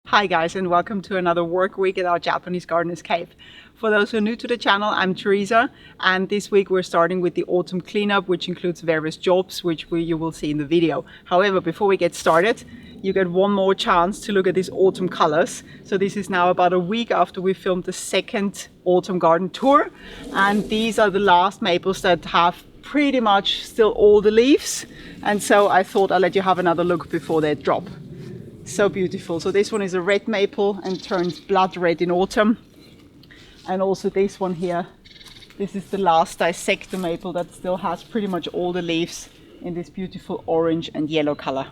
Hi guys, and welcome to another work week at our Japanese Gardener's Cave. For those who are new to the channel, I'm Teresa, and this week we're starting with the autumn cleanup, which includes various jobs which you will see in the video. However, before we get started, you get one more chance to look at these autumn colors. So this is now about a week after we filmed the second autumn garden tour, and these are the last maples that have pretty much still all the leaves, and so I thought I'll let you have another look before they drop. So beautiful. So this one is a red maple and turns blood red in autumn. And also this one here, this is the last dissector maple that still has pretty much all the leaves in this beautiful orange and yellow color.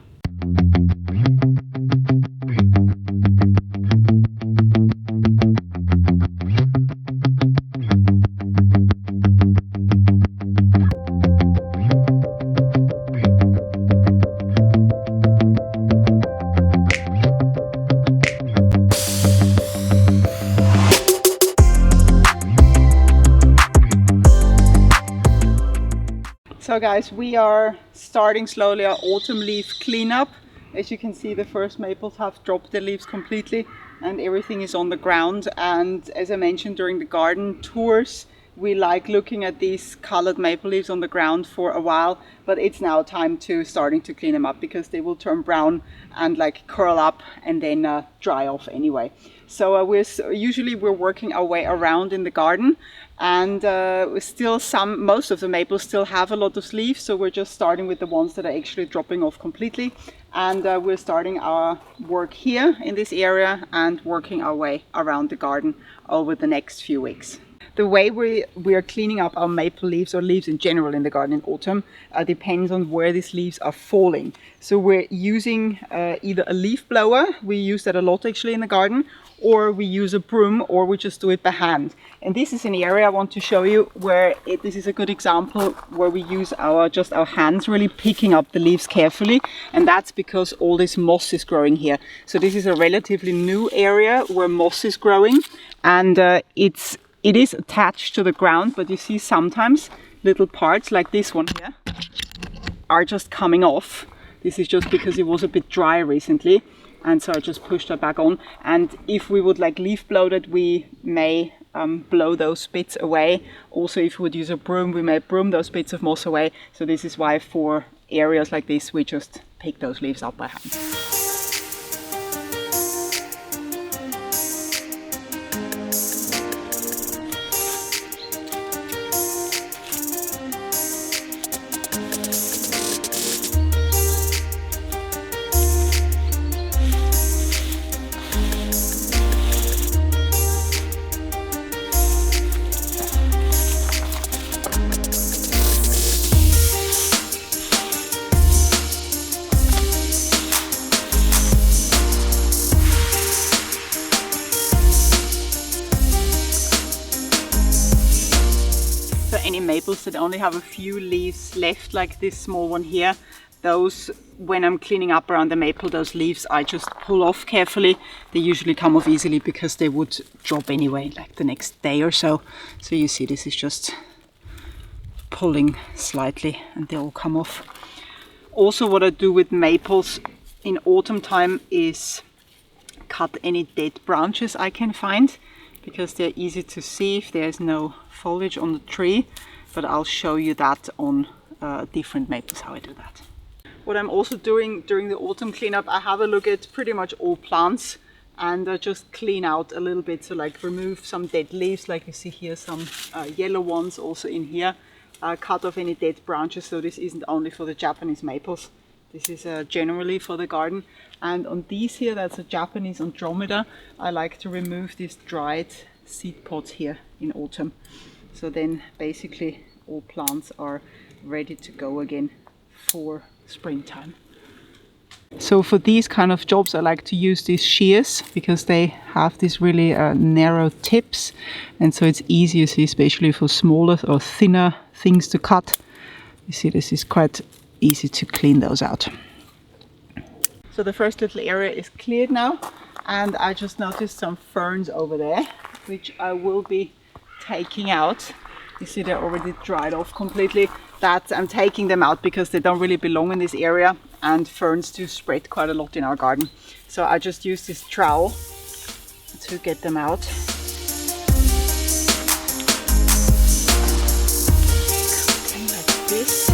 So guys, we are starting slowly our autumn leaf cleanup. As you can see, the first maples have dropped their leaves completely and everything is on the ground. And as I mentioned during the garden tours, we like looking at these colored maple leaves on the ground for a while, but it's now time to starting to clean them up because they will turn brown and like curl up and then dry off anyway. So we're working our way around in the garden, and most of the maples still have a lot of leaves, so we're just starting with the ones that are actually dropping off completely. And we're starting our work here in this area and working our way around the garden over the next few weeks. The way we are cleaning up our maple leaves, or leaves in general in the garden in autumn, depends on where these leaves are falling. So we're using either a leaf blower, we use that a lot actually in the garden, or we use a broom, or we just do it by hand. And this is an area I want to show you where this is a good example where we use our hands really picking up the leaves carefully, and that's because all this moss is growing here. So this is a relatively new area where moss is growing, and it is attached to the ground, but you see sometimes little parts like this one here are just coming off. This is just because it was a bit dry recently, and so I just pushed that back on. And if we would like leaf blow that, we may blow those bits away. Also, if we would use a broom, we may broom those bits of moss away. So this is why for areas like this, we just pick those leaves up by hand. Any maples that only have a few leaves left, like this small one here, those, when I'm cleaning up around the maple, those leaves I just pull off carefully. They usually come off easily because they would drop anyway, like the next day or so. So you see, this is just pulling slightly and they all come off. Also, what I do with maples in autumn time is cut any dead branches I can find, because they're easy to see if there's no foliage on the tree, but I'll show you that on different maples how I do that. What I'm also doing during the autumn cleanup, I have a look at pretty much all plants and just clean out a little bit, so like remove some dead leaves, like you see here, some yellow ones also in here, cut off any dead branches. So this isn't only for the Japanese maples, this is generally for the garden. And on these here, that's a Japanese Andromeda, I like to remove these dried seed pods here in autumn. So then basically all plants are ready to go again for springtime. So for these kind of jobs, I like to use these shears because they have these really narrow tips, and so it's easier, especially for smaller or thinner things to cut. You see, this is quite easy to clean those out. So the first little area is cleared now, and I just noticed some ferns over there, which I will be taking out. You see, they're already dried off completely. That I'm taking them out because they don't really belong in this area, and ferns do spread quite a lot in our garden. So I just use this trowel to get them out. Like this.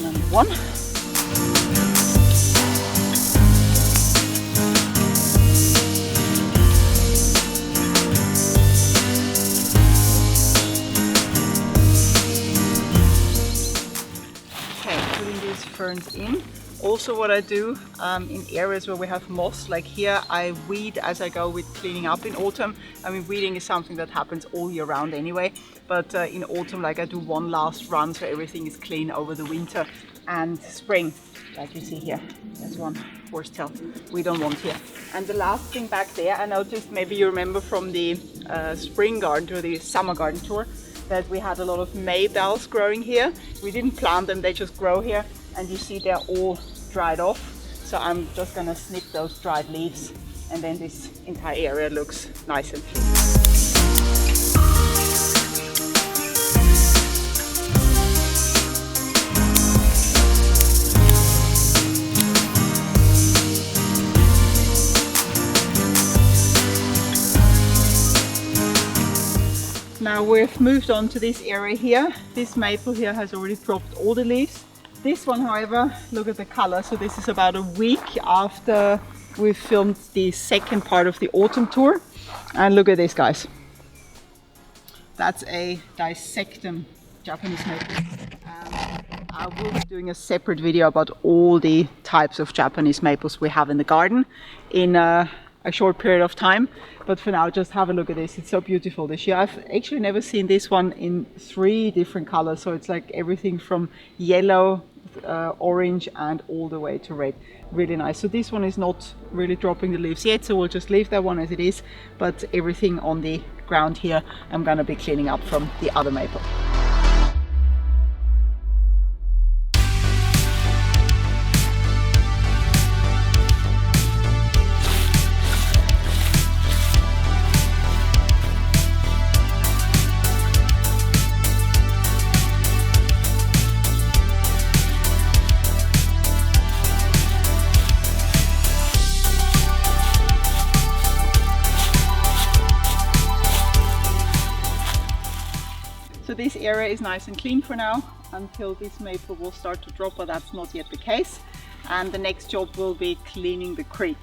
Number one. Ferns in. Also what I do in areas where we have moss, like here, I weed as I go with cleaning up in autumn. I mean, weeding is something that happens all year round anyway, but in autumn, like I do one last run so everything is clean over the winter and spring. Like you see here, there's one horsetail we don't want here. And the last thing back there, I noticed, maybe you remember from the spring garden tour, the summer garden tour, that we had a lot of maybells growing here. We didn't plant them, they just grow here. And you see they're all dried off. So I'm just gonna snip those dried leaves, and then this entire area looks nice and clean. Now we've moved on to this area here. This maple here has already dropped all the leaves. This one, however, look at the color. So this is about a week after we filmed the second part of the autumn tour. And look at this, guys. That's a dissectum Japanese maple. I will be doing a separate video about all the types of Japanese maples we have in the garden in a short period of time. But for now, just have a look at this. It's so beautiful this year. I've actually never seen this one in 3 different colors. So it's like everything from yellow, orange, and all the way to red. Really nice. So this one is not really dropping the leaves yet, so we'll just leave that one as it is. But everything on the ground here, I'm gonna be cleaning up from the other maple. So this area is nice and clean for now until this maple will start to drop, but that's not yet the case. And the next job will be cleaning the creek.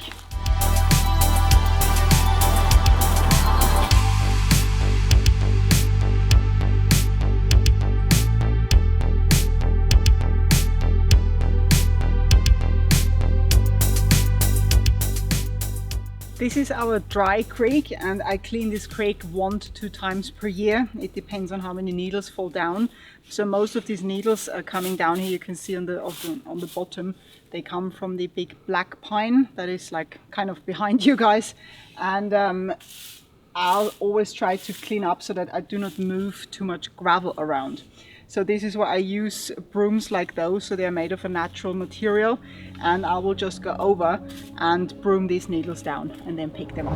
This is our dry creek, and I clean this creek 1 to 2 times per year. It depends on how many needles fall down. So most of these needles are coming down here. You can see on the bottom, they come from the big black pine that is like kind of behind you guys. And I'll always try to clean up so that I do not move too much gravel around. So this is why I use brooms like those, so they're made of a natural material, and I will just go over and broom these needles down and then pick them up.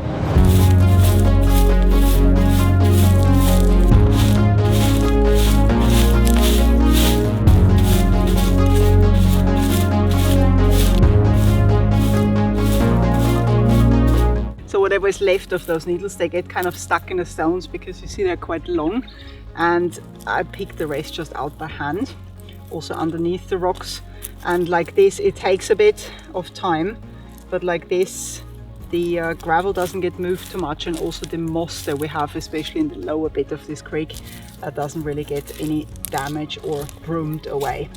So whatever is left of those needles, they get kind of stuck in the stones because you see they're quite long. And I pick the rest just out by hand, also underneath the rocks. And like this, it takes a bit of time, but like this, the gravel doesn't get moved too much, and also the moss that we have, especially in the lower bit of this creek, doesn't really get any damage or broomed away.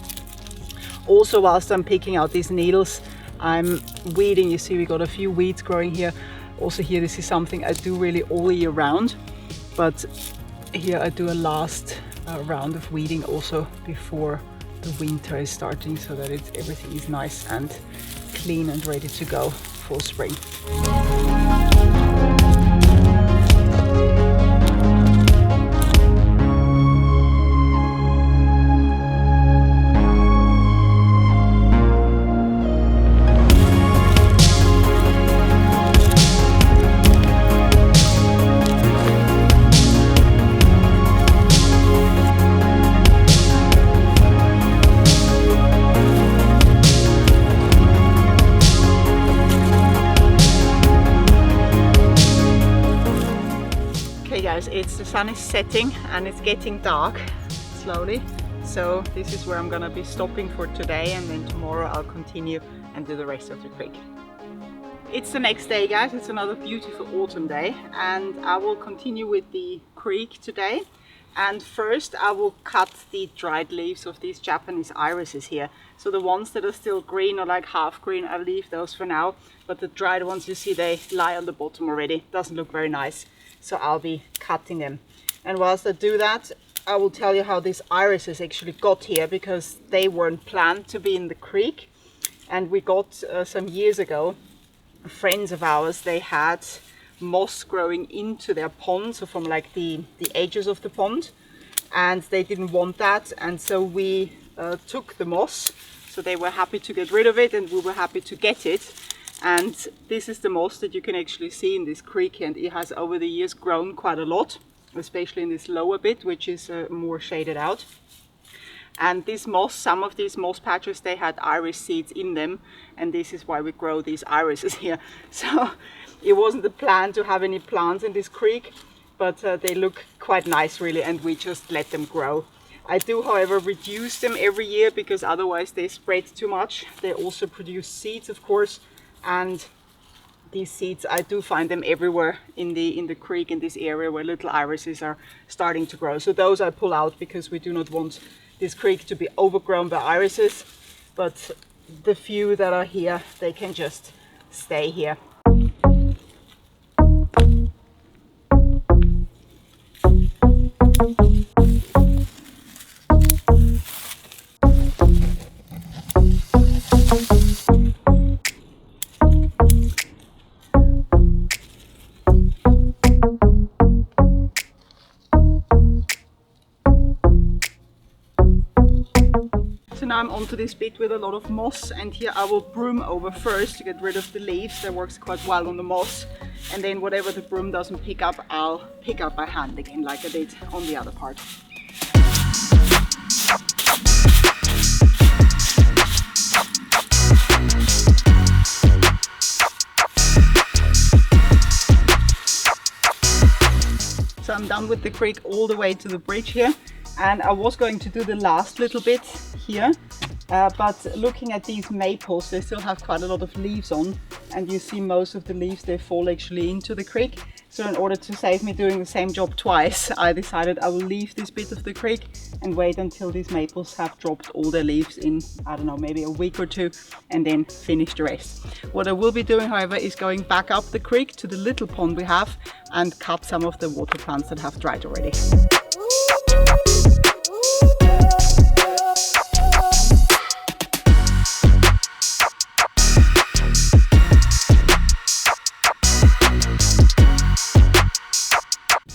Also, whilst I'm picking out these needles, I'm weeding. You see we got a few weeds growing here. Also here, this is something I do really all year round, but here I do a last round of weeding also before the winter is starting, so that everything is nice and clean and ready to go for spring. the sun is setting and it's getting dark slowly. So this is where I'm gonna be stopping for today, and then tomorrow I'll continue and do the rest of the creek. It's the next day, guys. It's another beautiful autumn day, and I will continue with the creek today. And first I will cut the dried leaves of these Japanese irises here. So the ones that are still green or like half green, I'll leave those for now. But the dried ones, you see they lie on the bottom already. Doesn't look very nice. So I'll be cutting them. And whilst I do that, I will tell you how these irises actually got here, because they weren't planned to be in the creek. And we got some years ago, friends of ours, they had moss growing into their pond, so from like the edges of the pond, and they didn't want that, and so we took the moss. So they were happy to get rid of it, and we were happy to get it. And this is the moss that you can actually see in this creek, and it has over the years grown quite a lot, especially in this lower bit, which is more shaded out. And this moss, some of these moss patches, they had iris seeds in them, and this is why we grow these irises here. So it wasn't the plan to have any plants in this creek, but they look quite nice really, and we just let them grow. I do, however, reduce them every year, because otherwise they spread too much. They also produce seeds, of course, and these seeds, I do find them everywhere in the creek, in this area where little irises are starting to grow. So those I pull out, because we do not want this creek to be overgrown by irises, but the few that are here, they can just stay here. Now I'm onto this bit with a lot of moss, and here I will broom over first to get rid of the leaves. That works quite well on the moss, and then whatever the broom doesn't pick up, I'll pick up by hand again, like I did on the other part. So I'm done with the creek all the way to the bridge here. And I was going to do the last little bit here, but looking at these maples, they still have quite a lot of leaves on, and you see most of the leaves, they fall actually into the creek. So in order to save me doing the same job twice, I decided I will leave this bit of the creek and wait until these maples have dropped all their leaves in, I don't know, maybe a week or two, and then finish the rest. What I will be doing, however, is going back up the creek to the little pond we have and cut some of the water plants that have dried already.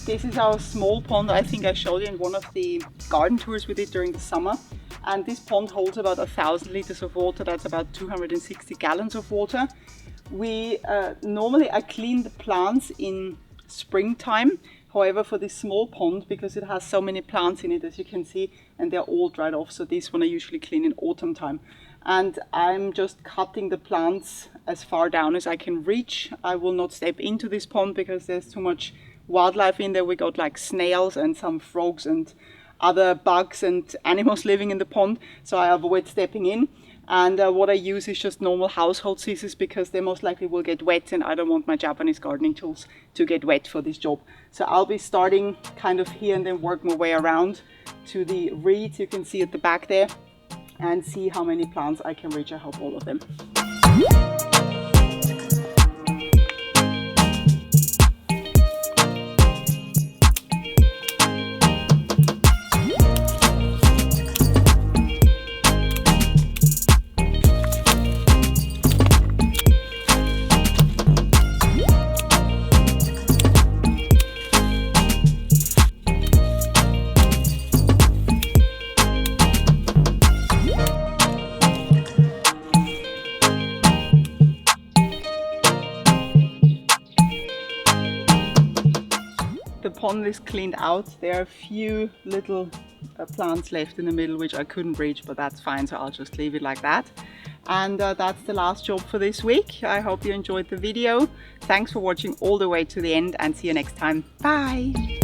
This is our small pond. I think I showed you in one of the garden tours we did during the summer. And this pond holds about 1,000 liters of water. That's about 260 gallons of water. We normally I clean the plants in springtime. However, for this small pond, because it has so many plants in it, as you can see, and they're all dried off, so this one I usually clean in autumn time. And I'm just cutting the plants as far down as I can reach. I will not step into this pond because there's too much wildlife in there. We got like snails and some frogs and other bugs and animals living in the pond, so I avoid stepping in. And what I use is just normal household scissors, because they most likely will get wet, and I don't want my Japanese gardening tools to get wet for this job. So I'll be starting kind of here and then work my way around to the reeds you can see at the back there, and see how many plants I can reach. I hope all of them. The pond is cleaned out. There are a few little plants left in the middle which I couldn't reach, but that's fine, so I'll just leave it like that. And that's the last job for this week. I hope you enjoyed the video. Thanks for watching all the way to the end, and see you next time. Bye!